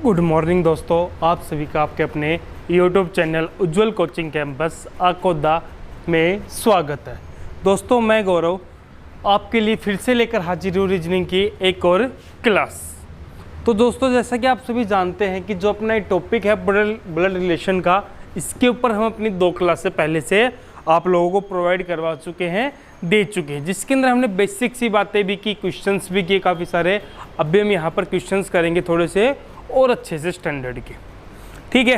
Good morning दोस्तों, आप सभी का आपके अपने यूट्यूब चैनल उज्ज्वल कोचिंग कैंपस आकोदा में स्वागत है। दोस्तों मैं गौरव आपके लिए फिर से लेकर हाजिर हूँ रीजनिंग की एक और क्लास। तो दोस्तों जैसा कि आप सभी जानते हैं कि जो अपना टॉपिक है ब्लड रिलेशन का, इसके ऊपर हम अपनी 2 क्लासें पहले से आप लोगों को प्रोवाइड करवा चुके हैं, दे चुके हैं, जिसके अंदर हमने बेसिक सी बातें भी की, क्वेश्चंस भी किए काफ़ी सारे। अभी हम यहाँ पर क्वेश्चंस करेंगे थोड़े से और अच्छे से स्टैंडर्ड के, ठीक है।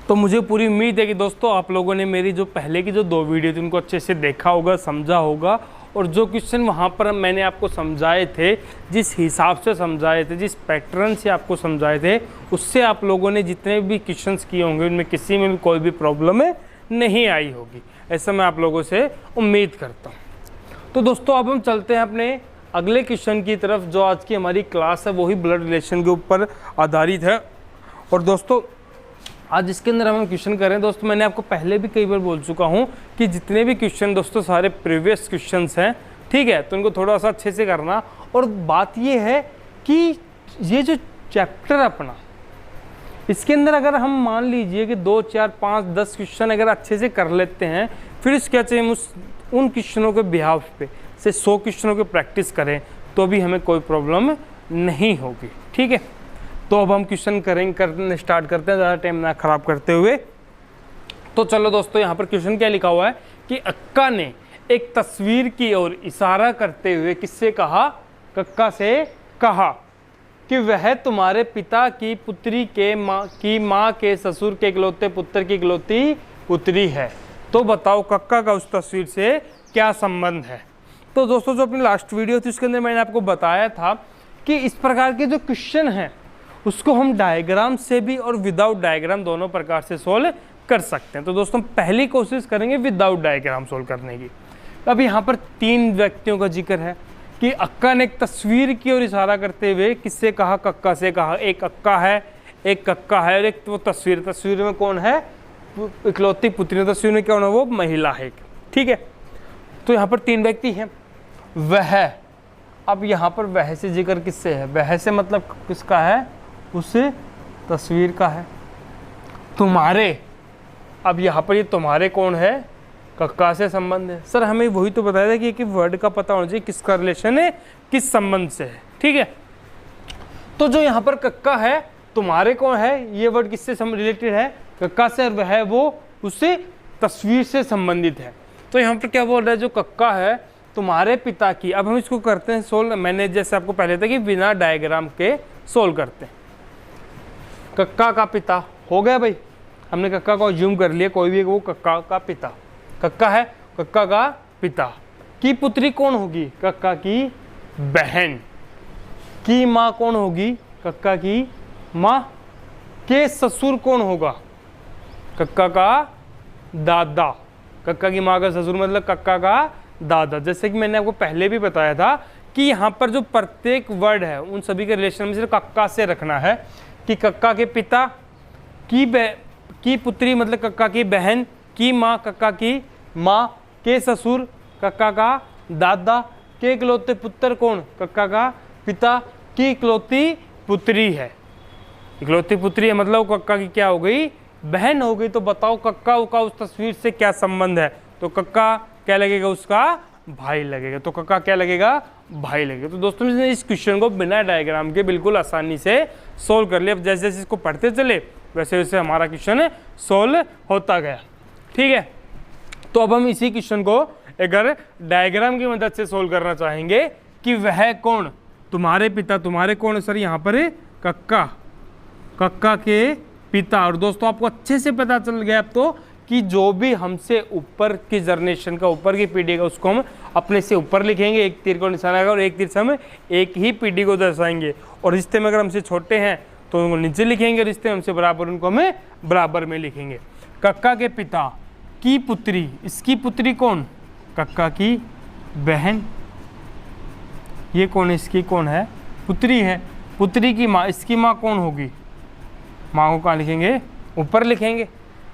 तो मुझे पूरी उम्मीद है कि दोस्तों आप लोगों ने मेरी जो पहले की जो 2 वीडियो थी उनको अच्छे से देखा होगा, समझा होगा, और जो क्वेश्चन वहाँ पर मैंने आपको समझाए थे, जिस हिसाब से समझाए थे, जिस पैटर्न से आपको समझाए थे, उससे आप लोगों ने जितने भी क्वेश्चंस किए होंगे उनमें किसी में भी कोई भी प्रॉब्लम नहीं आई होगी, ऐसा मैं आप लोगों से उम्मीद करता हूँ। तो दोस्तों अब हम चलते हैं अपने अगले क्वेश्चन की तरफ। जो आज की हमारी क्लास है वही ब्लड रिलेशन के ऊपर आधारित है। और दोस्तों आज इसके अंदर हम क्वेश्चन कर रहे हैं। दोस्तों मैंने आपको पहले भी कई बार बोल चुका हूँ कि जितने भी क्वेश्चन दोस्तों सारे प्रीवियस क्वेश्चंस हैं, ठीक है, तो उनको थोड़ा सा अच्छे से करना। और बात ये है कि ये जो चैप्टर अपना, इसके अंदर अगर हम मान लीजिए कि 2, 4, 5, 10 क्वेश्चन अगर अच्छे से कर लेते हैं, फिर इसके चाहिए हम उन क्वेश्चनों के बिहाफ पे से 100 क्वेश्चनों की प्रैक्टिस करें तो भी हमें कोई प्रॉब्लम नहीं होगी, ठीक है। तो अब हम क्वेश्चन करने स्टार्ट करते हैं, ज़्यादा टाइम ना खराब करते हुए। तो चलो दोस्तों, यहाँ पर क्वेश्चन क्या लिखा हुआ है कि अक्का ने एक तस्वीर की ओर इशारा करते हुए किससे कहा, कक्का से कहा कि वह तुम्हारे पिता की पुत्री के माँ के ससुर के इकलौते पुत्र की इकलौती पुत्री है। तो बताओ कक्का का उस तस्वीर से क्या संबंध है। तो दोस्तों जो अपनी लास्ट वीडियो थी उसके अंदर मैंने आपको बताया था कि इस प्रकार के जो क्वेश्चन हैं उसको हम डायग्राम से भी और विदाउट डायग्राम दोनों प्रकार से सोल्व कर सकते हैं। तो दोस्तों पहली कोशिश करेंगे विदाउट डायग्राम सोल्व करने की। अब यहाँ पर 3 व्यक्तियों का जिक्र है कि अक्का ने एक तस्वीर की ओर इशारा करते हुए किससे कहा, कक्का से कहा। एक अक्का है, एक कक्का है और एक वो तस्वीर में कौन है, इकलौती पुत्री। तस्वीर में कौन है, वो महिला है, ठीक है। तो यहाँ पर 3 व्यक्ति हैं। वह, अब यहाँ पर वह से जिक्र किससे है, वह से मतलब किसका है, उस तस्वीर का है। तुम्हारे, अब यहाँ पर ये तुम्हारे कौन है, कक्का से संबंध है। सर हमें वही तो बताया था कि एक वर्ड का पता होना चाहिए किसका रिलेशन है, किस संबंध से है, ठीक है। तो जो यहाँ पर कक्का है, तुम्हारे कौन है, ये वर्ड किससे रिलेटेड है, कक्का से, और वह वो उससे तस्वीर से संबंधित है। तो यहाँ पर क्या बोल रहा है, जो कक्का है तुम्हारे पिता की। अब हम इसको करते हैं सोल्व। मैंने जैसे आपको पहले था कि बिना डायग्राम के सोल्व करते हैं। कक्का का पिता हो गया भाई, हमने कक्का को अज्यूम कर लिया, कोई भी वो कक्का का पिता, कक्का है, कक्का का पिता की पुत्री कौन होगी, कक्का की बहन की माँ कौन होगी, कक्का की माँ के ससुर कौन होगा, कक्का का दादा। कक्का की माँ का ससुर मतलब कक्का का दादा। जैसे कि मैंने आपको पहले भी बताया था कि यहाँ पर जो प्रत्येक वर्ड है उन सभी के रिलेशन में सिर्फ कक्का से रखना है कि कक्का के पिता की पुत्री मतलब कक्का की बहन की माँ, कक्का की माँ के ससुर, कक्का का दादा के इकलौते पुत्र कौन, कक्का का पिता की इकलौती पुत्री है। इकलौती पुत्री है मतलब कक्का की क्या हो गई, बहन हो गई। तो बताओ कक्का का उस तस्वीर से क्या संबंध है। तो कक्का क्या लगेगा, उसका भाई लगेगा। तो कक्का क्या लगेगा, भाई लगेगा। तो दोस्तों इसने इस क्वेश्चन को बिना डायग्राम के बिल्कुल आसानी से सोल्व कर लिया। अब जैसे जैसे इसको पढ़ते चले वैसे वैसे हमारा क्वेश्चन सोल्व होता गया, ठीक है। तो अब हम इसी क्वेश्चन को अगर डायग्राम की मदद से सोल्व करना चाहेंगे कि वह कौन, तुम्हारे पिता, तुम्हारे कौन है सर, यहाँ पर कक्का, कक्का के पिता। और दोस्तों आपको अच्छे से पता चल गया अब तो कि जो भी हमसे ऊपर की जनरेशन का, ऊपर की पीढ़ी का, उसको हम अपने से ऊपर लिखेंगे, एक तीर को निशाना और एक तीर से हम एक ही पीढ़ी को दर्शाएंगे। और रिश्ते में अगर हमसे छोटे हैं तो उनको नीचे लिखेंगे, रिश्ते में हमसे बराबर उनको हमें बराबर में लिखेंगे। कक्का के पिता की पुत्री, इसकी पुत्री कौन, कक्का की बहन। ये कौन है, इसकी कौन है, पुत्री है। पुत्री की माँ, इसकी माँ कौन होगी, माँ को कहाँ लिखेंगे, ऊपर लिखेंगे।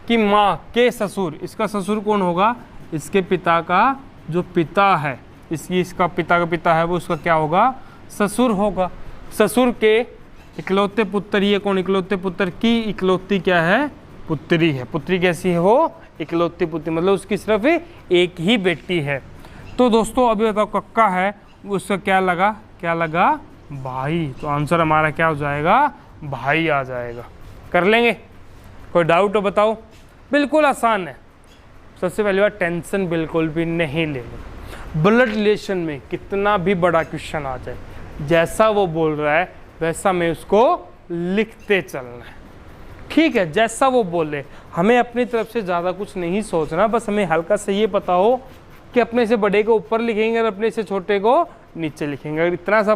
कि माँ के ससुर, इसका ससुर कौन होगा, इसके पिता का जो पिता है, इसका पिता का पिता है वो उसका क्या होगा, ससुर होगा। ससुर के इकलौते पुत्र, ये कौन इकलौते पुत्र की इकलौती क्या है, पुत्री है। पुत्री कैसी है वो, इकलौती पुत्री, मतलब उसकी सिर्फ एक ही बेटी है। तो दोस्तों अभी बताओ कक्का है, उसका क्या लगा भाई, तो आंसर हमारा क्या हो जाएगा, भाई आ जाएगा। कर लेंगे, कोई डाउट हो बताओ। बिल्कुल आसान है। सबसे पहली बात, टेंशन बिल्कुल भी नहीं लेनी। ब्लड रिलेशन में कितना भी बड़ा क्वेश्चन आ जाए, जैसा वो बोल रहा है वैसा में उसको लिखते चलना है, ठीक है। जैसा वो बोले, हमें अपनी तरफ से ज़्यादा कुछ नहीं सोचना, बस हमें हल्का से ये पता हो कि अपने से बड़े को ऊपर लिखेंगे और अपने से छोटे को नीचे लिखेंगे। अगर इतना सा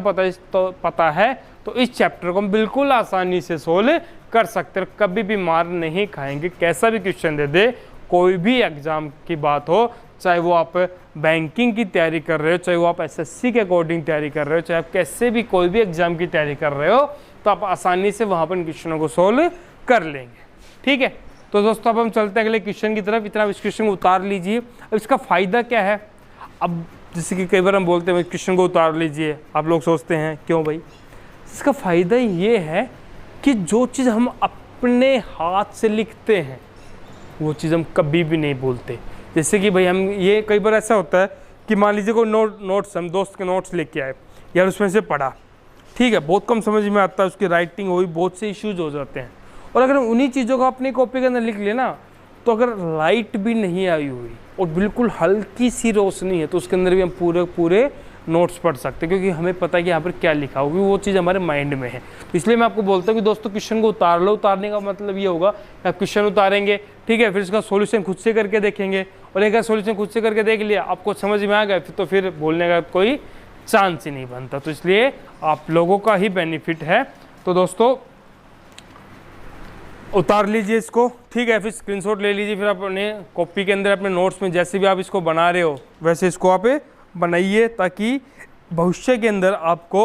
पता है तो इस चैप्टर को हम बिल्कुल आसानी से सोल्व कर सकते हैं, कभी भी मार नहीं खाएंगे। कैसा भी क्वेश्चन दे दे, कोई भी एग्जाम की बात हो, चाहे वो आप बैंकिंग की तैयारी कर रहे हो, चाहे वो आप एसएससी के अकॉर्डिंग तैयारी कर रहे हो, चाहे आप कैसे भी कोई भी एग्जाम की तैयारी कर रहे हो, तो आप आसानी से वहाँ पर क्वेश्चनों को सोल्व कर लेंगे, ठीक है। तो दोस्तों अब हम चलते हैं अगले क्वेश्चन की तरफ। इतना इस क्वेश्चन को उतार लीजिए। अब इसका फ़ायदा क्या है, अब जैसे कि कई बार हम बोलते हैं क्वेश्चन को उतार लीजिए, आप लोग सोचते हैं क्यों भाई, इसका फ़ायदा ये है कि जो चीज़ हम अपने हाथ से लिखते हैं वो चीज़ हम कभी भी नहीं भूलते। जैसे कि भाई हम ये कई बार ऐसा होता है कि मान लीजिए कोई नोट्स हम दोस्त के नोट्स लेके आए, यार उसमें से पढ़ा, ठीक है, बहुत कम समझ में आता है, उसकी राइटिंग हुई, बहुत से इश्यूज हो जाते हैं। और अगर उन्हीं चीज़ों को अपनी कॉपी के अंदर लिख लेना, तो अगर लाइट भी नहीं आई हुई और बिल्कुल हल्की सी रोशनी है तो उसके अंदर भी हम पूरे नोट्स पढ़ सकते हैं, क्योंकि हमें पता है कि यहाँ पर क्या लिखा होगा, वो चीज़ हमारे माइंड में है। तो इसलिए मैं आपको बोलता हूँ कि दोस्तों क्वेश्चन को उतार लो। उतारने का मतलब ये होगा कि आप क्वेश्चन उतारेंगे, ठीक है, फिर इसका सॉल्यूशन खुद से करके देखेंगे, और एक सॉल्यूशन खुद से करके देख लिया, आपको समझ में आ गया, तो फिर बोलने का कोई चांस ही नहीं बनता। तो इसलिए आप लोगों का ही बेनिफिट है। तो दोस्तों उतार लीजिए इसको, ठीक है, फिर स्क्रीनशॉट ले लीजिए, फिर अपने कॉपी के अंदर अपने नोट्स में जैसे भी आप इसको बना रहे हो वैसे इसको आप बनाइए, ताकि भविष्य के अंदर आपको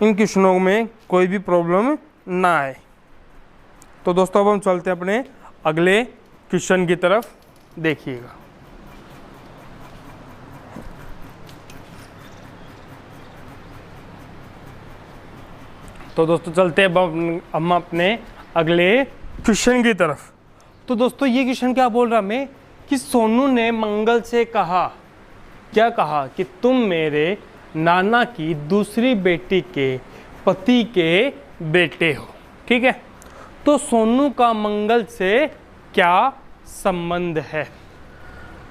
इन क्वेश्चनों में कोई भी प्रॉब्लम ना आए। तो दोस्तों अब हम चलते हैं अपने अगले क्वेश्चन की तरफ, देखिएगा। तो दोस्तों चलते हैं हम अपने अगले क्वेश्चन की तरफ। तो दोस्तों ये क्वेश्चन क्या बोल रहा हमें कि सोनू ने मंगल से कहा, क्या कहा, कि तुम मेरे नाना की दूसरी बेटी के पति के बेटे हो, ठीक है। तो सोनू का मंगल से क्या संबंध है,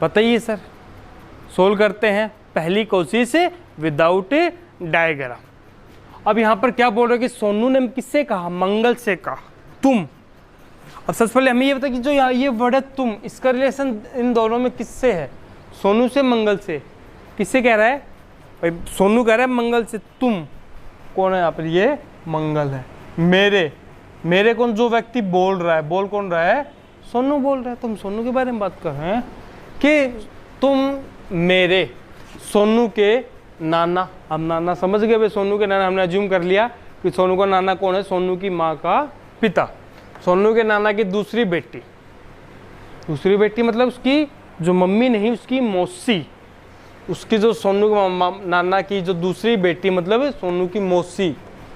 बताइए सर। सोल्व करते हैं, पहली कोशिश विदाउट डायग्राम। अब यहाँ पर क्या बोल रहे हो कि सोनू ने किससे कहा, मंगल से कहा, तुम। अब सबसे पहले हमें ये बता कि जो ये वर्ड है तुम, इसका रिलेशन इन दोनों में किससे है, सोनू से मंगल से। किससे कह रहा है भाई, सोनू कह रहा है मंगल से, तुम कौन है यहाँ पर, ये मंगल है। मेरे कौन, जो व्यक्ति बोल रहा है, बोल कौन रहा है, सोनू बोल रहा है। तुम सोनू के बारे में बात कर रहे हैं कि तुम मेरे, सोनू के नाना। हम नाना समझ गए भाई, सोनू के नाना, हमने अज्यूम कर लिया कि सोनू का नाना कौन है, सोनू की माँ का पिता। सोनू के नाना की दूसरी बेटी, दूसरी बेटी मतलब उसकी जो मम्मी नहीं, उसकी मौसी, उसकी जो सोनू के नाना की जो दूसरी बेटी मतलब सोनू की मौसी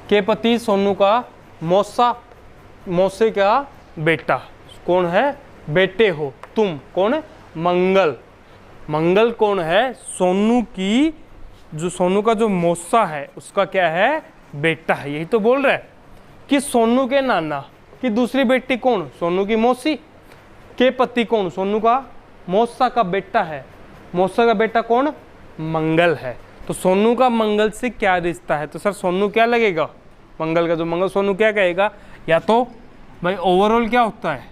के पति, सोनू का मौसे का बेटा कौन है, बेटे हो तुम, कौन है, मंगल। मंगल कौन है, सोनू की, जो सोनू का जो मौसा है उसका क्या है, बेटा है। यही तो बोल रहा है कि सोनू के नाना की दूसरी बेटी कौन, सोनू की मौसी के पति कौन, सोनू का मौसा का बेटा है। मौसा का बेटा कौन, मंगल है। तो सोनू का मंगल से क्या रिश्ता है, तो सर सोनू क्या लगेगा, मंगल का जो मंगल, सोनू क्या कहेगा, या तो भाई ओवरऑल क्या होता है,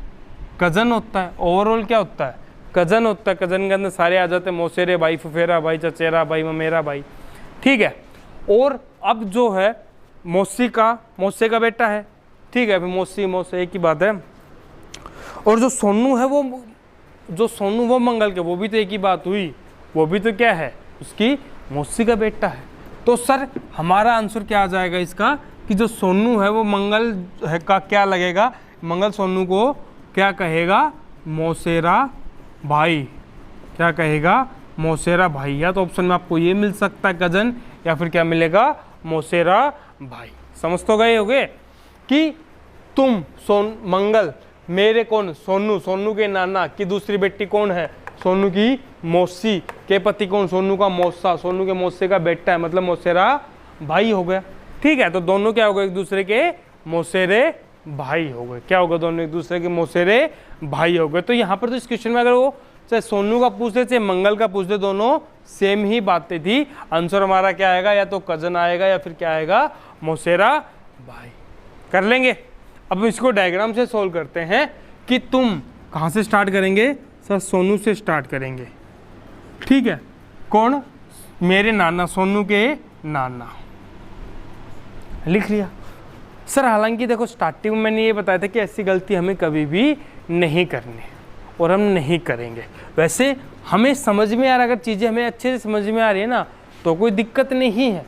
कजन होता है। ओवरऑल क्या होता है, कजन होता है। कजन के अंदर सारे आ जाते हैं, मौसेरे भाई, फुफेरा भाई, चचेरा भाई, ममेरा भाई, ठीक है। और अब जो है मौसी का बेटा है, ठीक है, मौसी मौसे एक ही बात है। और जो सोनू है वो मंगल के, वो भी तो एक ही बात हुई, वो भी तो क्या है, उसकी मौसी का बेटा है। तो सर हमारा आंसर क्या आ जाएगा इसका, कि जो सोनू है वो मंगल है का क्या लगेगा, मंगल सोनू को क्या कहेगा, मौसेरा भाई, क्या कहेगा, मौसेरा भाई। या तो ऑप्शन में आपको ये मिल सकता है कजन, या फिर क्या मिलेगा, मौसेरा भाई। समझ तो गए होगे कि तुम मंगल, मेरे कौन, सोनू, सोनू के नाना की दूसरी बेटी कौन है, सोनू की मौसी के पति कौन, सोनू का मौसा, सोनू के मौसे का बेटा है, मतलब मौसेरा भाई हो गया। ठीक है, तो दोनों क्या हो गए, एक दूसरे के मौसेरे भाई हो गए। क्या होगा, दोनों एक दूसरे के मौसेरे भाई हो गए। तो यहाँ पर तो इस क्वेश्चन में अगर वो चाहे सोनू का पूछ ले चाहे मंगल का पूछ ले, दोनों सेम ही बातें थी। आंसर हमारा क्या आएगा, या तो कजन आएगा या फिर क्या आएगा, मौसेरा भाई। कर लेंगे। अब इसको डायग्राम से सोल्व करते हैं कि तुम कहाँ से स्टार्ट करेंगे सर, सोनू से स्टार्ट करेंगे। ठीक है, कौन, मेरे नाना, सोनू के नाना, लिख लिया सर। हालांकि देखो स्टार्टिंग में मैंने ये बताया था कि ऐसी गलती हमें कभी भी नहीं करनी और हम नहीं करेंगे। वैसे हमें समझ में आ रहा, अगर चीज़ें हमें अच्छे से समझ में आ रही है ना तो कोई दिक्कत नहीं है,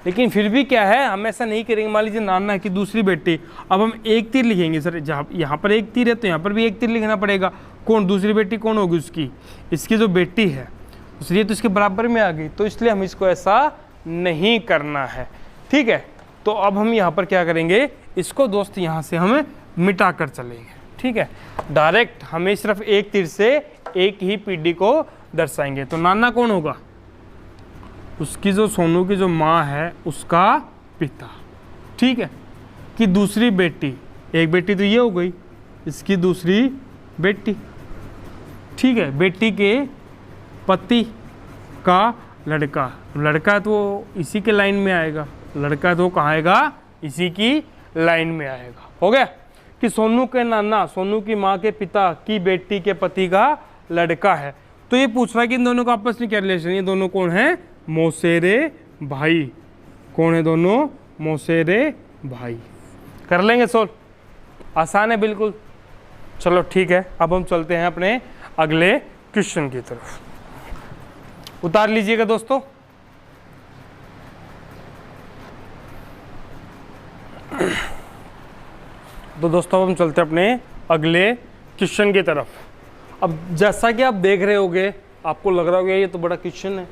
लेकिन फिर भी क्या है, हम ऐसा नहीं करेंगे। मान लीजिए नाना की दूसरी बेटी, अब हम एक तीर लिखेंगे सर, जहाँ यहाँ पर एक तीर है तो यहाँ पर भी एक तीर लिखना पड़ेगा। कौन, दूसरी बेटी कौन होगी उसकी, इसकी जो बेटी है, इसलिए तो इसके बराबर में आ गई, तो इसलिए हम इसको ऐसा नहीं करना है। ठीक है, तो अब हम यहाँ पर क्या करेंगे, इसको दोस्त यहाँ से हम मिटा कर चलेंगे। ठीक है, डायरेक्ट हमें सिर्फ एक तीर से एक ही पीढ़ी को दर्शाएंगे। तो नाना कौन होगा, उसकी जो सोनू की जो माँ है उसका पिता। ठीक है, कि दूसरी बेटी, एक बेटी तो ये हो गई, इसकी दूसरी बेटी। ठीक है, बेटी के पति का लड़का, लड़का तो इसी के लाइन में आएगा, लड़का तो कहाँ आएगा, इसी की लाइन में आएगा। हो गया कि सोनू के नाना, सोनू की माँ के पिता की बेटी के पति का लड़का है। तो ये पूछ रहा है कि इन दोनों का आपस में क्या रिलेशन है, ये दोनों कौन है, मौसेरे भाई। कौन है दोनों, मौसेरे भाई। कर लेंगे सोल्व, आसान है बिल्कुल। चलो ठीक है, अब हम चलते हैं अपने अगले क्वेश्चन की तरफ। उतार लीजिएगा दोस्तों। तो दोस्तों अब हम चलते हैं अपने अगले क्वेश्चन की तरफ। अब जैसा कि आप देख रहे होंगे, आपको लग रहा होगा ये तो बड़ा क्वेश्चन है।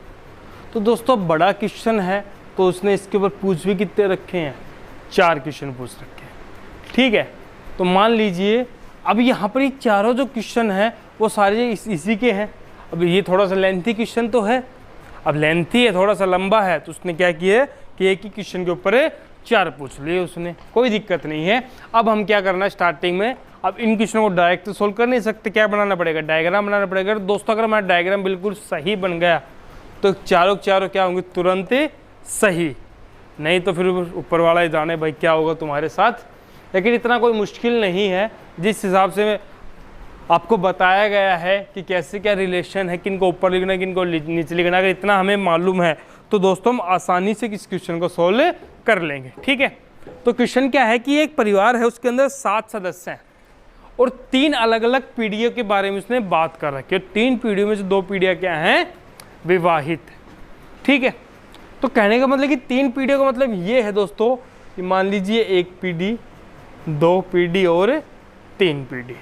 तो दोस्तों बड़ा क्वेश्चन है तो उसने इसके ऊपर पूछ भी कितने रखे हैं, 4 क्वेश्चन पूछ रखे हैं। ठीक है, तो मान लीजिए अब यहाँ पर ये चारों जो क्वेश्चन हैं वो सारे इसी के हैं। अब ये थोड़ा सा लेंथी क्वेश्चन तो है, अब लेंथी है, थोड़ा सा लंबा है, तो उसने क्या किया कि एक ही क्वेश्चन के ऊपर 4 पूछ लिए उसने, कोई दिक्कत नहीं है। अब हम क्या करना है स्टार्टिंग में, अब इन क्वेश्चनों को डायरेक्ट तो सोल्व कर नहीं सकते, क्या बनाना पड़ेगा, डायग्राम बनाना पड़ेगा। दोस्तों अगर हमारा डायग्राम बिल्कुल सही बन गया तो चारों क्या होंगे, तुरंत सही, नहीं तो फिर ऊपर वाला ही जाने भाई क्या होगा तुम्हारे साथ। लेकिन इतना कोई मुश्किल नहीं है, जिस हिसाब से आपको बताया गया है कि कैसे क्या रिलेशन है, किनको ऊपर लिखना है किनको नीचे लिखना है, अगर इतना हमें मालूम है तो दोस्तों हम आसानी से इस क्वेश्चन को सोल्व कर लेंगे। ठीक है, तो क्वेश्चन क्या है कि एक परिवार है, उसके अंदर 7 सदस्य हैं और 3 अलग अलग पीढ़ियों के बारे में उसने बात कर रखी है। 3 पीढ़ियों में से 2 पीढ़ियाँ क्या हैं, विवाहित। ठीक है, तो कहने का मतलब कि 3 पीढ़ियों का मतलब ये है दोस्तों कि मान लीजिए 1 पीढ़ी, 2 पीढ़ी और 3 पीढ़ी।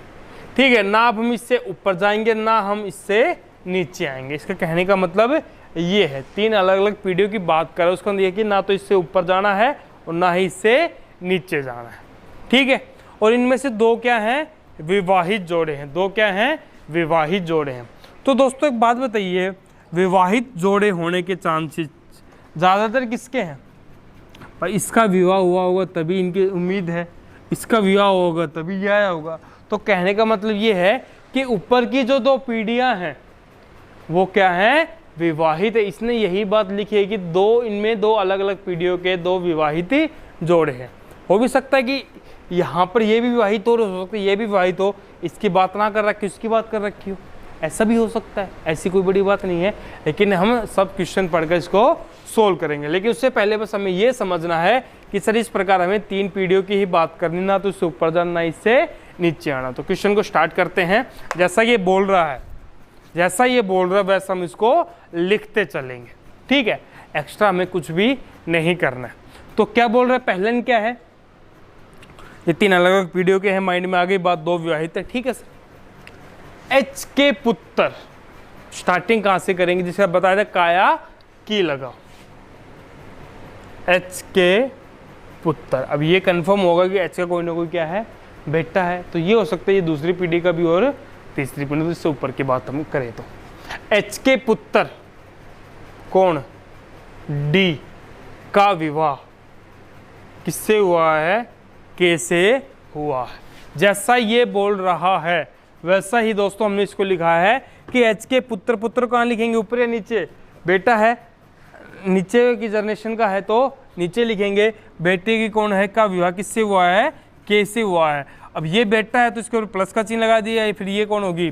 ठीक है, ना अब हम इससे ऊपर जाएंगे ना हम इससे नीचे आएंगे। इसका कहने का मतलब ये है 3 अलग अलग पीढ़ियों की बात कर रहा है, उसका मतलब ये कि ना तो इससे ऊपर जाना है और ना ही इससे नीचे जाना है। ठीक है, और इनमें से 2 क्या हैं, विवाहित जोड़े हैं। 2 क्या हैं, विवाहित जोड़े हैं। तो दोस्तों एक बात बताइए, विवाहित जोड़े होने के चांसेस ज़्यादातर किसके हैं, भाई इसका विवाह हुआ होगा तभी इनकी उम्मीद है, इसका विवाह होगा तभी ये आया होगा। तो कहने का मतलब ये है कि ऊपर की जो 2 पीढ़ियां हैं वो क्या हैं, विवाहित है। इसने यही बात लिखी है कि इनमें 2 अलग अलग पीढ़ियों के 2 विवाहित जोड़े हैं। हो भी सकता है कि यहाँ पर ये भी विवाहित हो सकता है, ये भी विवाहित हो, इसकी बात ना कर रखी, उसकी बात कर रखी हो, ऐसा भी हो सकता है, ऐसी कोई बड़ी बात नहीं है। लेकिन हम सब क्वेश्चन पढ़कर इसको सोल्व करेंगे। लेकिन उससे पहले बस हमें ये समझना है कि सर इस प्रकार हमें 3 पीढ़ियों की ही बात करनी, ना तो इससे ऊपर जाना ना इससे नीचे आना। तो क्वेश्चन को स्टार्ट करते हैं। जैसा ये बोल रहा है वैसा हम इसको लिखते चलेंगे। ठीक है, एक्स्ट्रा हमें कुछ भी नहीं करना है। तो क्या बोल रहा है, पहले क्या है, ये 3 अलग अलग पीढ़ियों के हैं, माइंड में आ गई बात, 2 विवाहित है। ठीक है सर, एच के पुत्र, स्टार्टिंग कहां से करेंगे, जिसका बताया था काया की लगाओ। एच के पुत्र। अब ये कंफर्म होगा कि एच का कोई ना कोई क्या है, बेटा है। तो ये हो सकता है ये दूसरी पीढ़ी का भी और तीसरी पीढ़ी, तो इससे ऊपर की बात हम करें तो एच के पुत्र कौन, डी का विवाह किससे हुआ है, के से हुआ है। जैसा ये बोल रहा है वैसा ही दोस्तों हमने इसको लिखा है कि एच के पुत्र, पुत्र कहाँ लिखेंगे, ऊपर या नीचे, बेटा है नीचे की जनरेशन का है तो नीचे लिखेंगे, बेटे की कौन है, का विवाह किससे हुआ है, के से हुआ है। अब ये बेटा है तो इसके ऊपर प्लस का चिन्ह लगा दिया, फिर ये कौन होगी,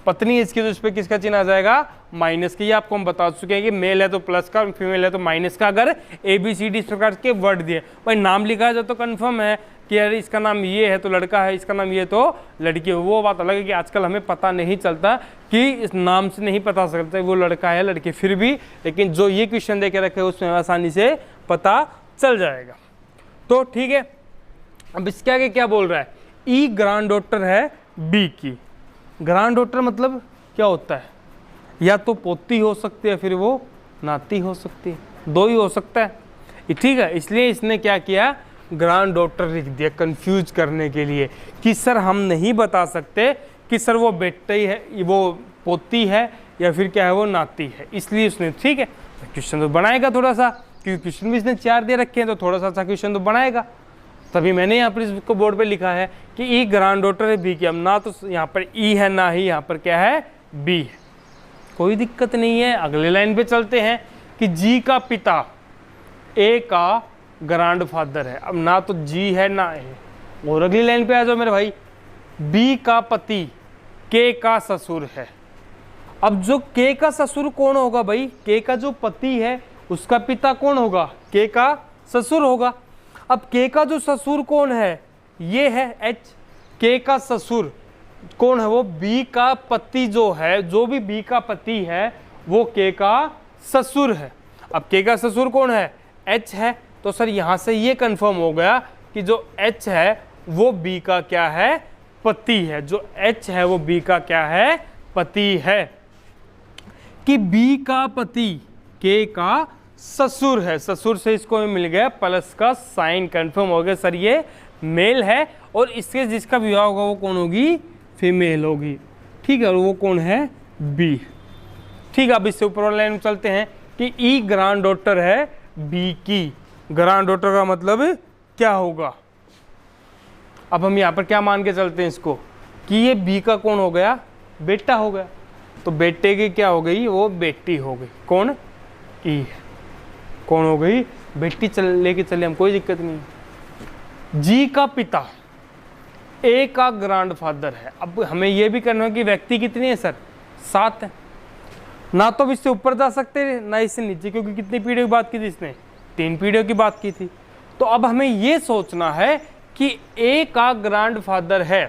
पत्नी इसकी, तो इस पर किसका चिन्ह आ जाएगा, माइनस के। ये आपको हम बता चुके हैं कि मेल है तो प्लस का, फीमेल है तो माइनस का। अगर ABCD इस प्रकार के वर्ड दिए, भाई नाम लिखा है तो कंफर्म है कि अरे इसका नाम ये है तो लड़का है, इसका नाम ये तो लड़की है। वो बात अलग है कि आजकल हमें पता नहीं चलता कि इस नाम से नहीं पता सकता वो लड़का है लड़की, फिर भी लेकिन जो ये क्वेश्चन दे के रखे उसमें आसानी से पता चल जाएगा। तो ठीक है, अब इसके आगे क्या बोल रहा है, ई ग्रैंड डॉटर है बी की। ग्रैंड डॉटर मतलब क्या होता है, या तो पोती हो सकती है फिर वो नाती हो सकती है, दो ही हो सकता है। ठीक है, इसलिए इसने क्या किया, ग्रैंड डॉटर लिख दिया कंफ्यूज करने के लिए कि सर हम नहीं बता सकते कि सर वो बेटा ही है, वो पोती है या फिर क्या है वो नाती है, इसलिए उसने, ठीक है क्वेश्चन तो बनाएगा थोड़ा सा, क्योंकि क्वेश्चन भी इसने 4 दे रखे हैं तो थोड़ा सा अच्छा क्वेश्चन तो बनाएगा। तभी मैंने यहाँ पर इसको बोर्ड पे लिखा है कि ई ग्रैंड डॉटर है बी की। अब ना तो यहाँ पर ई है ना ही यहाँ पर क्या है बी है, कोई दिक्कत नहीं है। अगले लाइन पे चलते हैं कि जी का पिता ए का ग्रैंड फादर है। अब ना तो जी है ना है, और अगली लाइन पे आ जाओ मेरे भाई, बी का पति के का ससुर है। अब जो के का ससुर कौन होगा भाई, के का जो पति है उसका पिता कौन होगा, के का ससुर होगा। अब के का जो ससुर कौन है, ये है एच, के का ससुर कौन है, वो बी का पति जो है, जो भी बी का पति है वो के का ससुर है। अब के का ससुर कौन है, एच है। तो सर यहाँ से ये कंफर्म हो गया कि जो एच है वो बी का क्या है, पति है। जो एच है वो बी का क्या है, पति है। कि बी का पति के का ससुर है, ससुर से इसको मिल गया प्लस का साइन, कंफर्म हो गया सर ये मेल है, और इसके जिसका विवाह होगा वो कौन होगी, फीमेल होगी। ठीक है, और वो कौन है, बी। ठीक है, अब इससे ऊपर वाली लाइन में चलते हैं कि ई ग्रैंड डॉटर है बी की। ग्रैंड डॉटर का मतलब क्या होगा, अब हम यहाँ पर क्या मान के चलते हैं इसको कि ये बी का कौन हो गया, बेटा हो गया। तो बेटे की क्या हो गई, वो बेटी हो गई, कौन, ई कौन हो गई, बेटी। चल लेके चले हम, कोई दिक्कत नहीं। जी का पिता ए का ग्रैंड फादर है। अब हमें यह भी करना है कि व्यक्ति कितनी है सर, 7 है। ना तो इससे ऊपर जा सकते ना इससे नीचे, क्योंकि कितनी पीढ़ियों की बात की थी इसने, 3 पीढ़ियों की बात की थी। तो अब हमें यह सोचना है कि ए का ग्रैंड फादर है,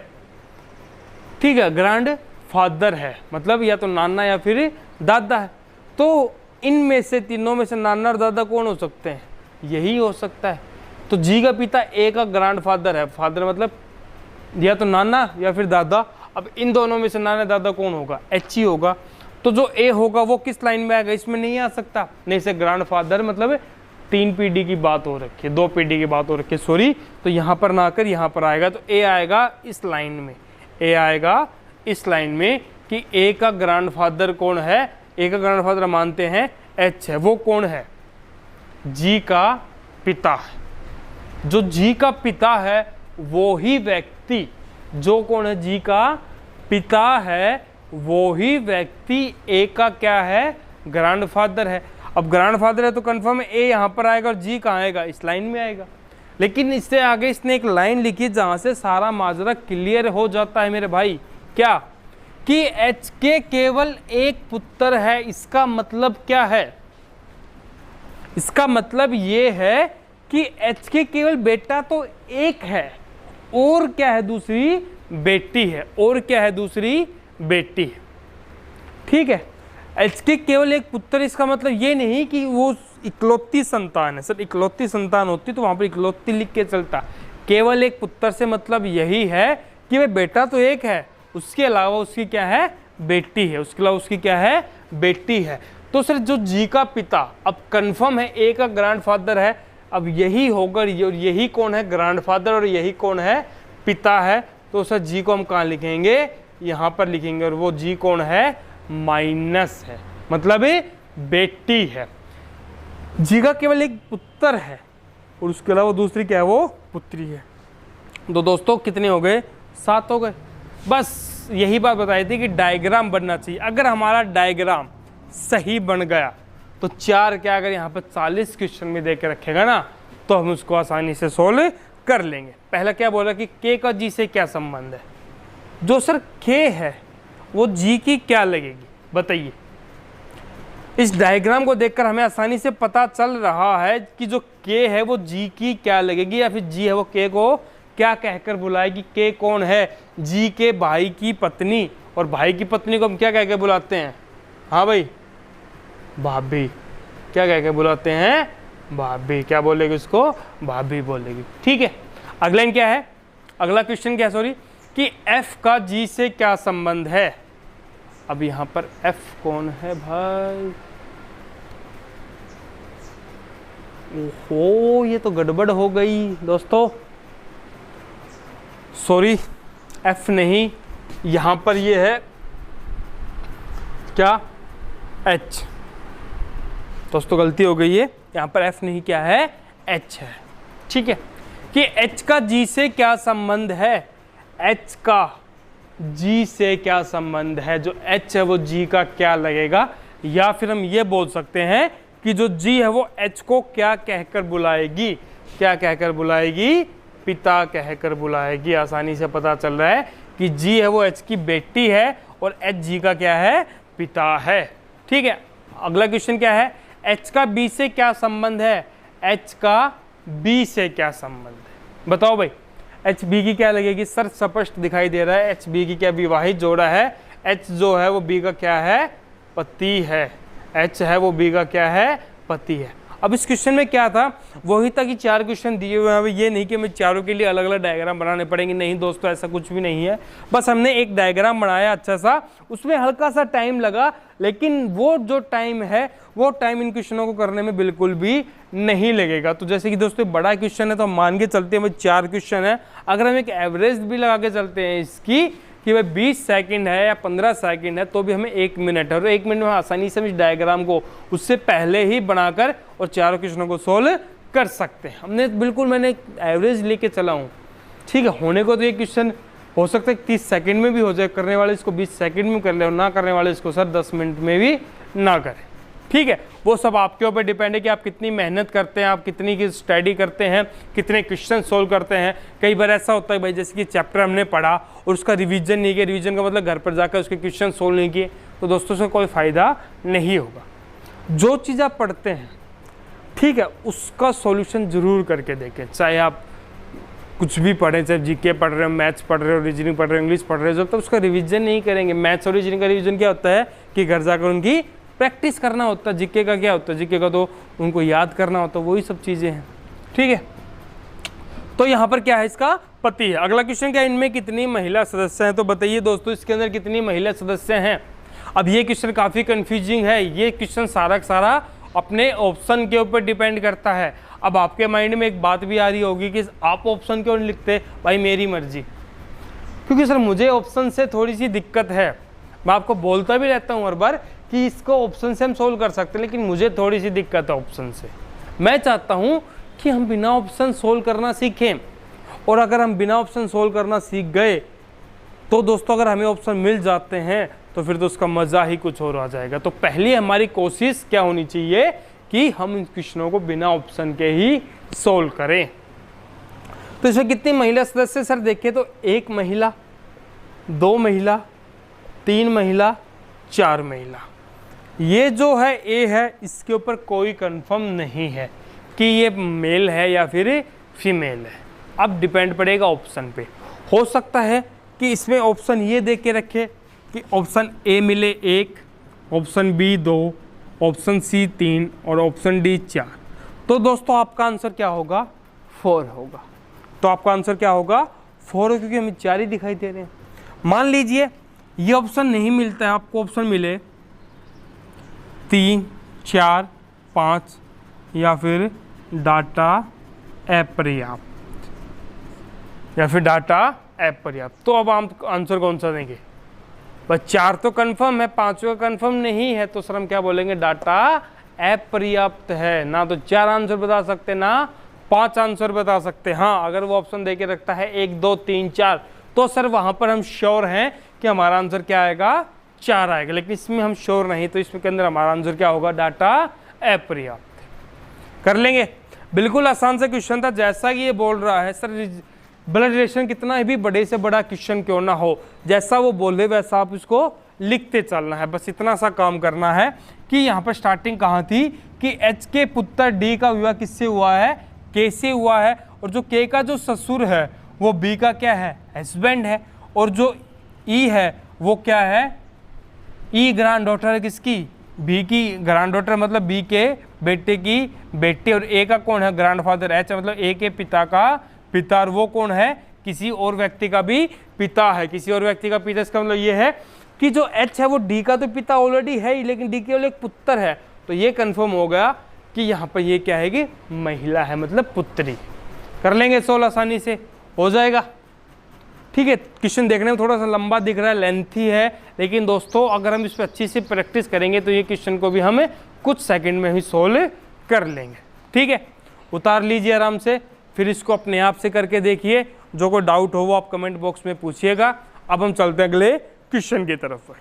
ठीक है, ग्रैंड फादर है मतलब या तो नाना या फिर दादा है। तो इनमें से तीनों में से नाना और दादा कौन हो सकते हैं, यही हो सकता है। तो जी का पिता ए का ग्रैंड फादर है, फादर मतलब या तो नाना या फिर दादा। अब इन दोनों में से नाना दादा कौन होगा, एच ही होगा। तो जो ए होगा वो किस लाइन में आएगा, इसमें नहीं आ सकता, नहीं से ग्रैंड फादर मतलब 3 पीढ़ी की बात हो रखी है, 2 पीढ़ी की बात हो रखी है, सॉरी। तो यहाँ पर ना आकर यहाँ पर आएगा, तो ए आएगा इस लाइन में, ए आएगा इस लाइन में कि ए का ग्रैंड फादर कौन है, ए का ग्रैंड फादर मानते हैं एच है, वो कौन है, जी का पिता है। जो जी का पिता है वो ही व्यक्ति, जो कौन है, जी का पिता है वो ही व्यक्ति ए का क्या है, ग्रैंड फादर है। अब ग्रैंड फादर है तो कंफर्म है ए यहाँ पर आएगा और जी कहाँ आएगा, इस लाइन में आएगा। लेकिन इससे आगे इसने एक लाइन लिखी जहाँ से सारा माजरा क्लियर हो जाता है मेरे भाई, क्या कि एच के केवल एक पुत्र है। इसका मतलब क्या है, इसका मतलब ये है कि एच के केवल बेटा तो एक है, और क्या है, दूसरी बेटी है, और क्या है, दूसरी बेटी है। ठीक है, एच के केवल एक पुत्र, इसका मतलब ये नहीं कि वो इकलौती संतान है। सर इकलौती संतान होती तो वहां पर इकलौती लिख के चलता। केवल एक पुत्र से मतलब यही है कि वे बेटा तो एक है, उसके अलावा उसकी क्या है, बेटी है, उसके अलावा उसकी क्या है, बेटी है। तो सर जो जी का पिता, अब कंफर्म है ए का ग्रैंड फादर है, अब यही होगा, यही कौन है ग्रैंडफादर और यही कौन है पिता है, तो सर जी को हम कहाँ लिखेंगे, यहाँ पर लिखेंगे, और वो जी कौन है माइनस है, मतलब बेटी है। जी का केवल एक पुत्र है और उसके अलावा दूसरी क्या है, वो पुत्री है। तो दोस्तों कितने हो गए, 7 हो गए। बस यही बात बताई थी कि डायग्राम बनना चाहिए। अगर हमारा डायग्राम सही बन गया तो 4 क्या, अगर यहाँ पर 40 क्वेश्चन में दे के रखेगा ना, तो हम उसको आसानी से सोल्व कर लेंगे। पहला क्या बोला कि के का जी से क्या संबंध है। जो सर के है वो जी की क्या लगेगी, बताइए। इस डायग्राम को देखकर हमें आसानी से पता चल रहा है कि जो के है वो जी की क्या लगेगी, या फिर जी है वो के को क्या कहकर बुलाएगी। के कौन है, जी के भाई की पत्नी, और भाई की पत्नी को हम क्या कहकर बुलाते हैं, हाँ भाई भाभी, क्या कहकर बुलाते हैं, भाभी। क्या बोलेगी उसको, भाभी बोलेगी। ठीक है, अगला इन क्या है, अगला क्वेश्चन क्या, सॉरी, कि एफ का जी से क्या संबंध है। अब यहां पर एफ कौन है भाई, ओहो ये तो गड़बड़ हो गई दोस्तों, सॉरी एफ नहीं, यहां पर ये है क्या, एच। दोस्तों गलती हो गई है, यहां पर एफ नहीं, क्या है, एच है। ठीक है, कि एच का जी से क्या संबंध है, एच का जी से क्या संबंध है। जो एच है वो जी का क्या लगेगा, या फिर हम ये बोल सकते हैं कि जो जी है वो एच को क्या कहकर बुलाएगी, क्या कहकर बुलाएगी, पिता कहकर बुलाएगी। आसानी से पता चल रहा है कि जी है वो एच की बेटी है और एच जी का क्या है, पिता है। ठीक है, अगला क्वेश्चन क्या है, एच का बी से क्या संबंध है, एच का बी से क्या संबंध है, बताओ भाई। एच बी की क्या लगेगी, सर स्पष्ट दिखाई दे रहा है, एच बी की क्या विवाहित जोड़ा है, एच जो है वो बी का क्या है, पति है, एच है वो बी का क्या है, पति है। अब इस क्वेश्चन में क्या था, वही था कि 4 क्वेश्चन दिए हुए हैं, ये नहीं कि हमें चारों के लिए अलग अलग डायग्राम बनाने पड़ेंगे, नहीं दोस्तों ऐसा कुछ भी नहीं है। बस हमने एक डायग्राम बनाया अच्छा सा, उसमें हल्का सा टाइम लगा, लेकिन वो जो टाइम है वो टाइम इन क्वेश्चनों को करने में बिल्कुल भी नहीं लगेगा। तो जैसे कि दोस्तों बड़ा क्वेश्चन है तो हम मान के चलते हैं भाई 4 क्वेश्चन है, अगर हम एक एवरेज भी लगा के चलते हैं इसकी कि भाई 20 सेकंड है या 15 सेकंड है, तो भी हमें 1 मिनट है, और 1 मिनट में आसानी से हम इस डायग्राम को उससे पहले ही बनाकर और 4 क्वेश्चनों को सोल्व कर सकते हैं। हमने बिल्कुल, मैंने एवरेज लेके चला हूँ। ठीक है, होने को तो ये क्वेश्चन हो सकता है 30 सेकंड में भी हो जाए, करने वाले इसको 20 सेकंड में कर ले और ना करने वाले इसको सर 10 मिनट में भी ना करें। ठीक है, वो सब आपके ऊपर डिपेंड है कि आप कितनी मेहनत करते हैं, आप कितनी की स्टडी करते हैं, कितने क्वेश्चन सोल्व करते हैं। कई बार ऐसा होता है भाई जैसे कि चैप्टर हमने पढ़ा और उसका रिवीजन नहीं किया, रिवीजन का मतलब घर पर जाकर उसके क्वेश्चन सोल्व नहीं किए, तो दोस्तों से कोई फ़ायदा नहीं होगा। जो चीज़ आप पढ़ते हैं, ठीक है, उसका सॉल्यूशन जरूर करके देखें। चाहे आप कुछ भी पढ़ें, चाहे जीके पढ़ रहे हो, मैथ्स पढ़ रहे हो, रीजनिंग पढ़ रहे हो, इंग्लिश पढ़ रहे हो, जब तक उसका रिवीजन नहीं करेंगे। मैथ्स और रीजनिंग का रिवीजन क्या होता है कि घर जाकर उनकी प्रैक्टिस करना होता है। जीके का क्या होता है, जीके का तो उनको याद करना होता है, वही सब चीज़ें हैं। ठीक है, तो यहाँ पर क्या है, इसका पति है। अगला क्वेश्चन क्या है, इनमें कितनी महिला सदस्य हैं, तो बताइए दोस्तों इसके अंदर कितनी महिला सदस्य हैं। अब ये क्वेश्चन काफ़ी कंफ्यूजिंग है, ये क्वेश्चन सारा का सारा अपने ऑप्शन के ऊपर डिपेंड करता है। अब आपके माइंड में एक बात भी आ रही होगी कि आप ऑप्शन क्यों नहीं लिखते, भाई मेरी मर्जी, क्योंकि सर मुझे ऑप्शन से थोड़ी सी दिक्कत है। मैं आपको बोलता भी रहता हूँ हर बार कि इसको ऑप्शन से हम सोल्व कर सकते हैं, लेकिन मुझे थोड़ी सी दिक्कत है ऑप्शन से। मैं चाहता हूँ कि हम बिना ऑप्शन सोल्व करना सीखें, और अगर हम बिना ऑप्शन सोल्व करना सीख गए तो दोस्तों अगर हमें ऑप्शन मिल जाते हैं तो फिर तो उसका मज़ा ही कुछ और आ जाएगा। तो पहली हमारी कोशिश क्या होनी चाहिए कि हम इन क्वेश्चनों को बिना ऑप्शन के ही सोल्व करें। तो इसमें कितनी महिला सदस्य सर देखें तो 1 महिला, 2 महिला, 3 महिला, 4 महिला। ये जो है ए है, इसके ऊपर कोई कंफर्म नहीं है कि ये मेल है या फिर फीमेल है। अब डिपेंड पड़ेगा ऑप्शन पे। हो सकता है कि इसमें ऑप्शन ये देख के रखे कि ऑप्शन ए मिले 1, ऑप्शन बी 2, ऑप्शन सी 3 और ऑप्शन डी 4। तो दोस्तों आपका आंसर क्या होगा, 4 होगा। तो आपका आंसर क्या होगा, 4 है, क्योंकि हमें 4 ही दिखाई दे रहे हैं। मान लीजिए ये ऑप्शन नहीं मिलता है, आपको ऑप्शन मिले 3, 4, 5 या फिर डाटा अपर्याप्त या फिर डाटा अपर्याप्त। तो अब हम आंसर कौन सा देंगे? बस 4 तो कंफर्म है, 5वां कंफर्म नहीं है, तो सर हम क्या बोलेंगे? डाटा अपर्याप्त है। ना तो 4 आंसर बता सकते, ना 5 आंसर बता सकते। हाँ, अगर वो ऑप्शन देके रखता है 1 2 3 4, तो सर वहां पर हम श्योर हैं कि हमारा आंसर क्या आएगा? 4 आएगा। लेकिन इसमें हम श्योर नहीं, तो इसमें के अंदर हमारा आंसर क्या होगा? डाटा अपर्याप्त। कर लेंगे। बिल्कुल आसान सा क्वेश्चन था। जैसा कि ये बोल रहा है सर ब्लड रिलेशन कितना भी बड़े से बड़ा क्वेश्चन क्यों ना हो, जैसा वो बोले वैसा आप इसको लिखते चलना है। बस इतना सा काम करना है कि यहाँ पर स्टार्टिंग कहाँ थी कि एच के पुत्र डी का विवाह किससे हुआ है? के से हुआ है। और जो के का जो ससुर है वो बी का क्या है? हस्बैंड है। और जो ई है वो क्या है? ई ग्रैंड डॉटर है किसकी? बी की ग्रैंड डॉटर, मतलब बी के बेटे की बेटी। और ए का कौन है? ग्रैंडफादर। एच मतलब ए के पिता का पिता। और वो कौन है? किसी और व्यक्ति का भी पिता है। किसी और व्यक्ति का पिता, इसका मतलब ये है कि जो एच है वो डी का तो पिता ऑलरेडी है ही, लेकिन डी केवल एक पुत्र है। तो ये कंफर्म हो गया कि यहाँ पर ये क्या है कि महिला है, मतलब पुत्री। कर लेंगे सोल्व आसानी से, हो जाएगा। ठीक है, क्वेश्चन देखने में थोड़ा सा लंबा दिख रहा है, लेंथी है, लेकिन दोस्तों अगर हम इस पर अच्छी से प्रैक्टिस करेंगे तो ये क्वेश्चन को भी हमें कुछ सेकंड में ही सोल्व कर लेंगे। ठीक है, उतार लीजिए आराम से, फिर इसको अपने आप से करके देखिए। जो कोई डाउट हो वो आप कमेंट बॉक्स में पूछिएगा। अब हम चलते हैं अगले क्वेश्चन की तरफ।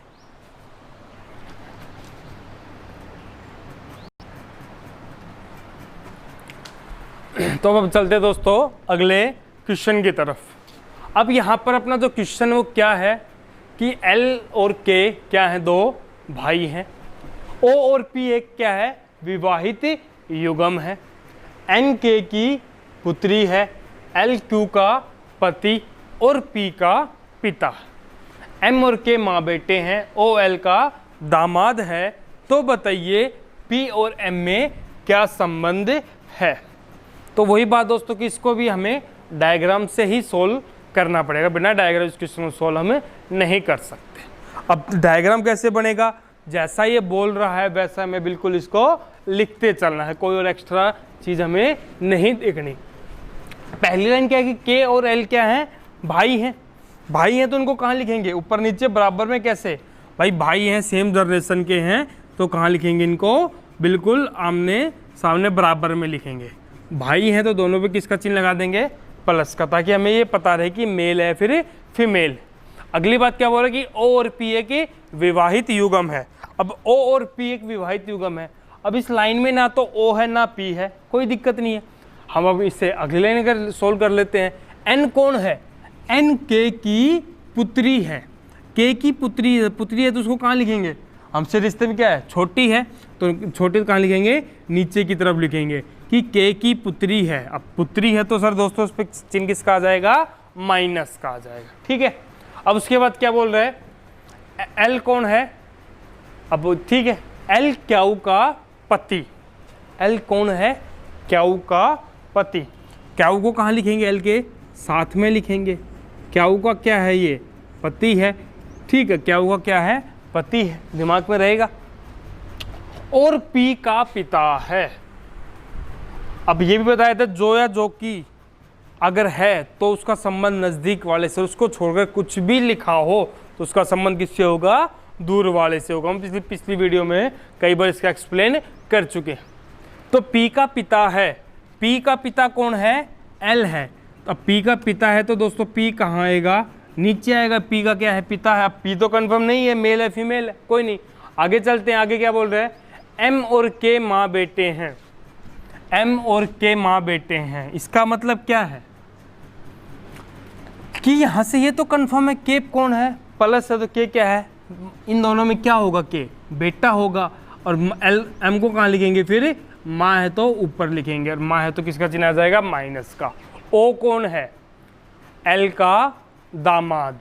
तो अब चलते हैं दोस्तों अगले क्वेश्चन की तरफ। अब यहाँ पर अपना जो क्वेश्चन वो क्या है कि एल और के क्या है? 2 भाई हैं। ओ और पी एक क्या है? विवाहित युगम है। एन के की पुत्री है, एल क्यू का पति और पी का पिता। एम और के माँ बेटे हैं, ओ एल का दामाद है। तो बताइए पी और एम में क्या संबंध है? तो वही बात दोस्तों कि इसको भी हमें डायग्राम से ही सोल्व करना पड़ेगा। बिना डायग्राम इस क्वेश्चन को सोल्व हमें नहीं कर सकते। अब डायग्राम कैसे बनेगा? जैसा ये बोल रहा है वैसा हमें बिल्कुल इसको लिखते चलना है, कोई और एक्स्ट्रा चीज़ हमें नहीं देखनी। पहली लाइन क्या है कि के और एल क्या है? भाई हैं। भाई हैं तो उनको कहाँ लिखेंगे? ऊपर नीचे बराबर में। कैसे भाई? भाई हैं, सेम जनरेशन के हैं, तो कहाँ लिखेंगे इनको? बिल्कुल आमने सामने बराबर में लिखेंगे। भाई हैं तो दोनों पे किसका चिन्ह लगा देंगे? प्लस का, ताकि हमें ये पता रहे कि मेल है फिर फीमेल। अगली बात क्या बोल रहा है कि ओ और पी एक विवाहित युगम है। अब ओ और पी एक विवाहित युगम है। अब इस लाइन में ना तो ओ है ना पी है, कोई दिक्कत नहीं है। हम अब इसे अगले लाइन कर सोल्व कर लेते हैं। एन कौन है? एन के की पुत्री है। के की पुत्री है तो उसको कहाँ लिखेंगे? हमसे रिश्ते में क्या है? छोटी है, तो छोटे कहाँ लिखेंगे? नीचे की तरफ लिखेंगे कि के की पुत्री है। अब पुत्री है तो सर दोस्तों उस पर चिन्ह किसका आ जाएगा? माइनस का आ जाएगा। ठीक है, अब उसके बाद क्या बोल रहे हैं? एल कौन है? अब ठीक है, एल क्याऊ का पति। एल कौन है? क्याऊ का पति। क्याऊ को कहाँ लिखेंगे? एल के साथ में लिखेंगे। क्याऊ का क्या है? ये पति है। ठीक है, क्याऊ का क्या है? पति है, दिमाग में रहेगा। और पी का पिता है। अब ये भी बताया था जो या जो की अगर है तो उसका संबंध नजदीक वाले से, उसको छोड़कर कुछ भी लिखा हो तो उसका संबंध किससे होगा? दूर वाले से होगा। हम पिछली वीडियो में कई बार इसका एक्सप्लेन कर चुके हैं। तो पी का पिता है। पी का पिता कौन है? एल है। अब पी का पिता है तो दोस्तों पी कहाँ आएगा? नीचे आएगा। पी का क्या है? पिता है। अब पी तो कंफर्म नहीं है, मेल है फीमेल है, कोई नहीं। आगे चलते हैं। आगे क्या बोल रहे हैं? एम और के माँ बेटे हैं। एम और के माँ बेटे हैं, इसका मतलब क्या है कि यहाँ से ये तो कंफर्म है के कौन है? प्लस है, तो के क्या है? इन दोनों में क्या होगा? के बेटा होगा। और एल एम को कहाँ लिखेंगे? फिर माँ है तो ऊपर लिखेंगे, और माँ है तो किसका चिन्ह आ जाएगा? माइनस का। ओ कौन है? एल का दामाद।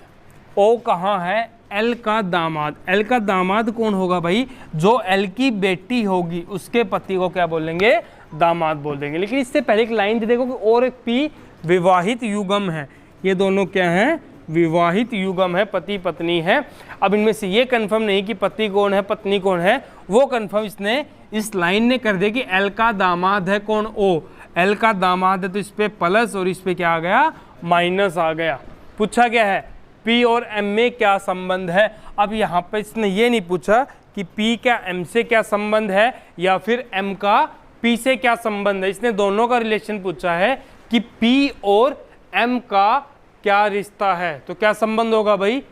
ओ कहाँ है? एल का दामाद। एल का दामाद कौन होगा भाई? जो एल की बेटी होगी उसके पति को क्या बोलेंगे? दामाद बोल देंगे। लेकिन इससे पहले एक लाइन देखो कि और एक पी विवाहित युगम है। ये दोनों क्या है? विवाहित युगम है, पति पत्नी है। अब इनमें से ये कंफर्म नहीं कि पति कौन है पत्नी कौन है, वो कंफर्म इसने इस लाइन ने कर दिया कि एल का दामाद है कौन, ओ। एल का दामाद है तो इस पे प्लस और इस पे क्या आ गया, माइनस आ गया। पूछा क्या है, पी और एम में क्या संबंध है। अब यहाँ पे इसने ये नहीं पूछा कि पी का एम से क्या संबंध है या फिर एम का पी से क्या संबंध है, इसने दोनों का रिलेशन पूछा है कि पी और एम का क्या रिश्ता है। तो क्या संबंध होगा भाई,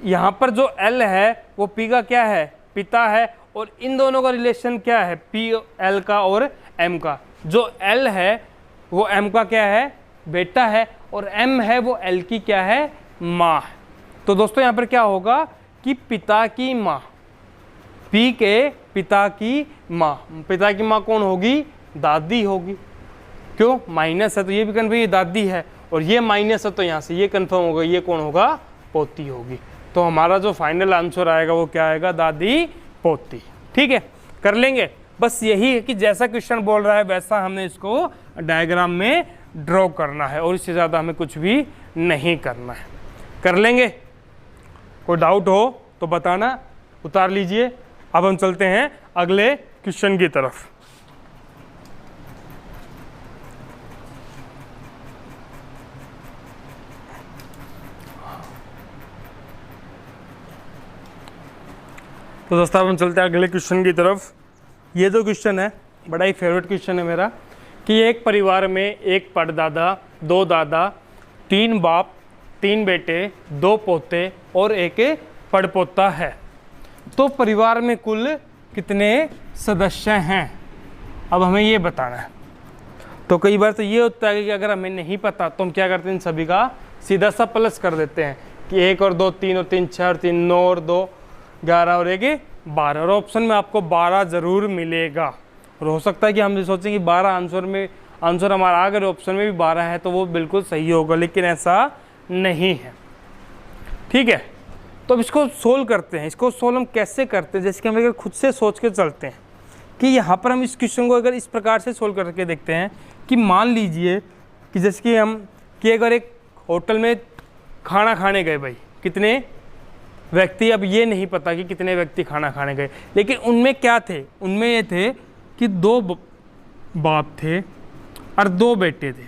यहाँ पर जो एल है वो पी का क्या है, पिता है, और इन दोनों का रिलेशन क्या है, पी एल का और एम का। जो एल है वो एम का क्या है, बेटा है, और एम है वो एल की क्या है, माँ। तो दोस्तों यहाँ पर क्या होगा कि पिता की माँ, पी के पिता की माँ, पिता की माँ कौन होगी, दादी होगी। क्यों, माइनस है तो ये भी कन्फर्म, ये दादी है, और ये माइनस है तो यहाँ से ये कन्फर्म होगा, ये कौन होगा, पोती होगी। तो हमारा जो फाइनल आंसर आएगा वो क्या आएगा, दादी पोती। ठीक है, कर लेंगे। बस यही है कि जैसा क्वेश्चन बोल रहा है वैसा हमने इसको डायग्राम में ड्रॉ करना है, और इससे ज़्यादा हमें कुछ भी नहीं करना है। कर लेंगे। कोई डाउट हो तो बताना, उतार लीजिए। अब हम चलते हैं अगले क्वेश्चन की तरफ। तो दोस्तों हम चलते हैं अगले क्वेश्चन की तरफ। ये जो क्वेश्चन है बड़ा ही फेवरेट क्वेश्चन है मेरा, कि एक परिवार में एक परदादा, दो दादा, तीन बाप, तीन बेटे, दो पोते और एक पड़पोता है। तो परिवार में कुल कितने सदस्य हैं, अब हमें ये बताना है। तो कई बार तो ये होता है कि अगर हमें नहीं पता तो हम क्या करते हैं, इन सभी का सीधा सा प्लस कर देते हैं कि 1 और 2 3 और 3 6 और 3 9 और 2 11 और 1 12, और ऑप्शन में आपको 12 ज़रूर मिलेगा। और हो सकता है कि हम सोचें कि 12 आंसर हमारा अगर ऑप्शन में भी 12 है तो वो बिल्कुल सही होगा, लेकिन ऐसा नहीं है। ठीक है, तो अब इसको सोल्व करते हैं। इसको सोल्व हम कैसे करते हैं, जैसे कि हम अगर खुद से सोच के चलते हैं कि यहाँ पर हम इस क्वेश्चन को अगर इस प्रकार से सोल्व करके देखते हैं कि मान लीजिए कि जैसे कि हम कि अगर एक होटल में खाना खाने गए, भाई कितने व्यक्ति, अब ये नहीं पता कि कितने व्यक्ति खाना खाने गए, लेकिन उनमें क्या थे, उनमें ये थे कि 2 बाप थे और 2 बेटे थे।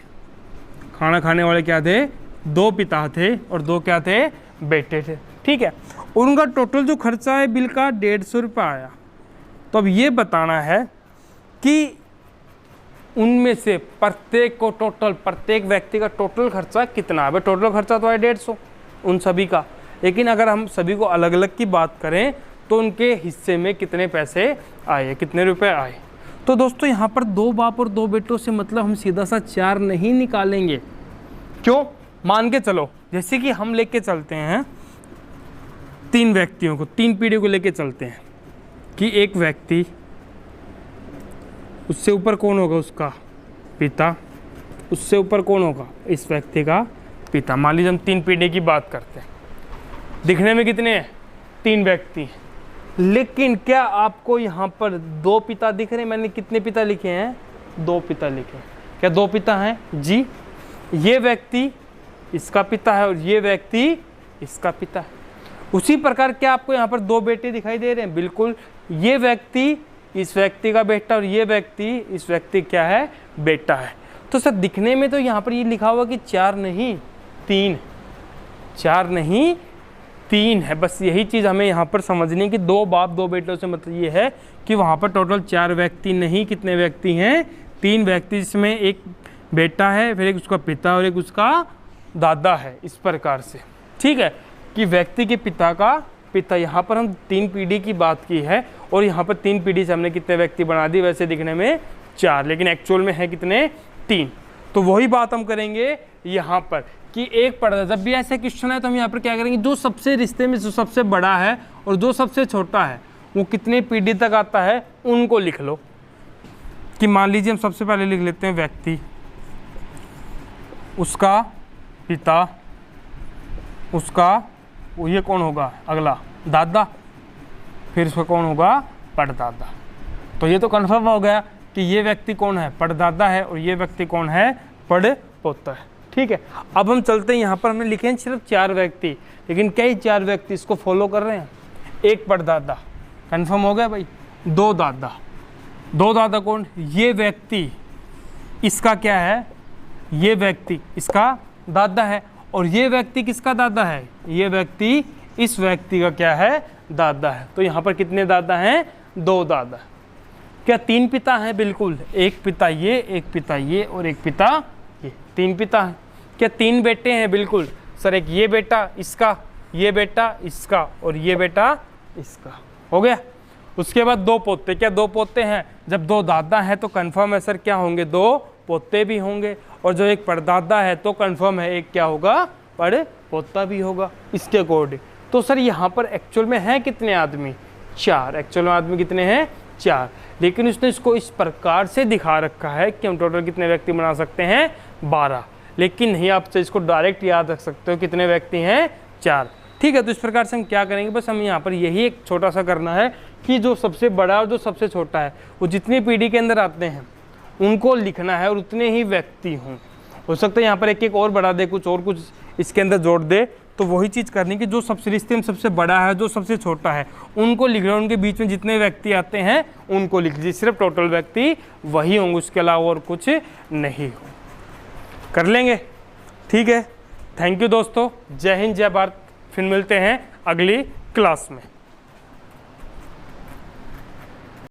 खाना खाने वाले क्या थे, 2 पिता थे और 2 क्या थे, बेटे थे। ठीक है, उनका टोटल जो खर्चा है बिल का 150 रुपये आया। तो अब ये बताना है कि उनमें से प्रत्येक व्यक्ति का टोटल खर्चा कितना है। टोटल खर्चा तो है 150 उन सभी का, लेकिन अगर हम सभी को अलग अलग की बात करें तो उनके हिस्से में कितने पैसे आए, कितने रुपए आए। तो दोस्तों यहाँ पर 2 बाप और 2 बेटों से मतलब हम सीधा सा 4 नहीं निकालेंगे। क्यों, मान के चलो जैसे कि हम लेके चलते हैं 3 व्यक्तियों को, 3 पीढ़ी को लेके चलते हैं कि एक व्यक्ति, उससे ऊपर कौन होगा, उसका पिता, उससे ऊपर कौन होगा, इस व्यक्ति का पिता। मान लीजिए हम 3 पीढ़ी की बात करते हैं, दिखने में कितने हैं, 3 व्यक्ति हैं, लेकिन क्या आपको यहाँ पर 2 पिता दिख रहे हैं। मैंने कितने पिता लिखे हैं, 2 पिता लिखे हैं। क्या 2 पिता हैं जी, ये व्यक्ति इसका पिता है और ये व्यक्ति इसका पिता है। उसी प्रकार क्या आपको यहाँ पर 2 बेटे दिखाई दे रहे हैं, बिल्कुल, ये व्यक्ति इस व्यक्ति का बेटा और ये व्यक्ति इस व्यक्ति क्या है, बेटा है। तो सर दिखने में तो यहाँ पर ये लिखा हुआ कि 4 नहीं 3, 4 नहीं 3 है। बस यही चीज़ हमें यहाँ पर समझनी कि 2 बाप 2 बेटों से मतलब ये है कि वहाँ पर टोटल 4 व्यक्ति नहीं, कितने व्यक्ति हैं, 3 व्यक्ति, जिसमें एक बेटा है, फिर एक उसका पिता और एक उसका दादा है, इस प्रकार से। ठीक है, कि व्यक्ति के पिता का पिता, यहाँ पर हम 3 पीढ़ी की बात की है और यहाँ पर 3 पीढ़ी से हमने कितने व्यक्ति बना दी, वैसे दिखने में 4, लेकिन एक्चुअल में है कितने, 3। तो वही बात हम करेंगे यहाँ पर कि एक पर्दा, जब भी ऐसे क्वेश्चन है तो हम यहाँ पर क्या करेंगे, जो सबसे रिश्ते में जो सबसे बड़ा है और जो सबसे छोटा है वो कितने पीढ़ी तक आता है उनको लिख लो। कि मान लीजिए हम सबसे पहले लिख लेते हैं व्यक्ति, उसका पिता, उसका वो ये कौन होगा अगला, दादा, फिर इसका कौन होगा, परदादा। तो ये तो कन्फर्म हो गया कि ये व्यक्ति कौन है, परदादा है, और ये व्यक्ति कौन है, पड़पोता है। ठीक है, अब हम चलते हैं, यहाँ पर हमने लिखे हैं सिर्फ 4 व्यक्ति, लेकिन कई 4 व्यक्ति इसको फॉलो कर रहे हैं। एक परदादा कन्फर्म हो गया भाई, 2 दादा, दो दादा कौन, ये व्यक्ति इसका क्या है, ये व्यक्ति इसका दादा है, और ये व्यक्ति किसका दादा है, ये व्यक्ति इस व्यक्ति का क्या है, दादा है। तो यहाँ पर कितने दादा हैं, दो दादा। क्या तीन पिता हैं, बिल्कुल, एक पिता ये, एक पिता ये और एक पिता ये, तीन पिता हैं। क्या तीन बेटे हैं, बिल्कुल सर, एक ये बेटा इसका, ये बेटा इसका और ये बेटा इसका, हो गया। उसके बाद दो पोते, क्या दो पोते हैं, जब दो दादा हैं तो कंफर्म है सर क्या होंगे, दो पोते भी होंगे, और जो एक परदादा है तो कंफर्म है एक क्या होगा, पड़ पोता भी होगा इसके अकॉर्डिंग। तो सर यहाँ पर एक्चुअल में है कितने आदमी, चार, एक्चुअल में आदमी कितने हैं, चार, लेकिन उसने इसको इस प्रकार से दिखा रखा है कि हम टोटल कितने व्यक्ति बना सकते हैं, 12, लेकिन नहीं आप इसको डायरेक्ट याद रख सकते हो कितने व्यक्ति हैं, चार, ठीक है। तो इस प्रकार से हम क्या करेंगे, बस हम यहाँ पर यही एक छोटा सा करना है कि जो सबसे बड़ा और जो सबसे छोटा है वो जितनी पीढ़ी के अंदर आते हैं उनको लिखना है और उतने ही व्यक्ति हों। हो सकता है यहाँ पर एक एक और बढ़ा दे, कुछ और कुछ इसके अंदर जोड़ दे, तो वही चीज़ करनी कि जो सबसे रिश्ते में सबसे बड़ा है, जो सबसे छोटा है, उनको लिख रहे, उनके बीच में जितने व्यक्ति आते हैं उनको लिख लीजिए, सिर्फ टोटल व्यक्ति वही होंगे, उसके अलावा और कुछ नहीं हो। कर लेंगे, ठीक है। थैंक यू दोस्तों, जय हिंद जय भारत, फिर मिलते हैं अगली क्लास में।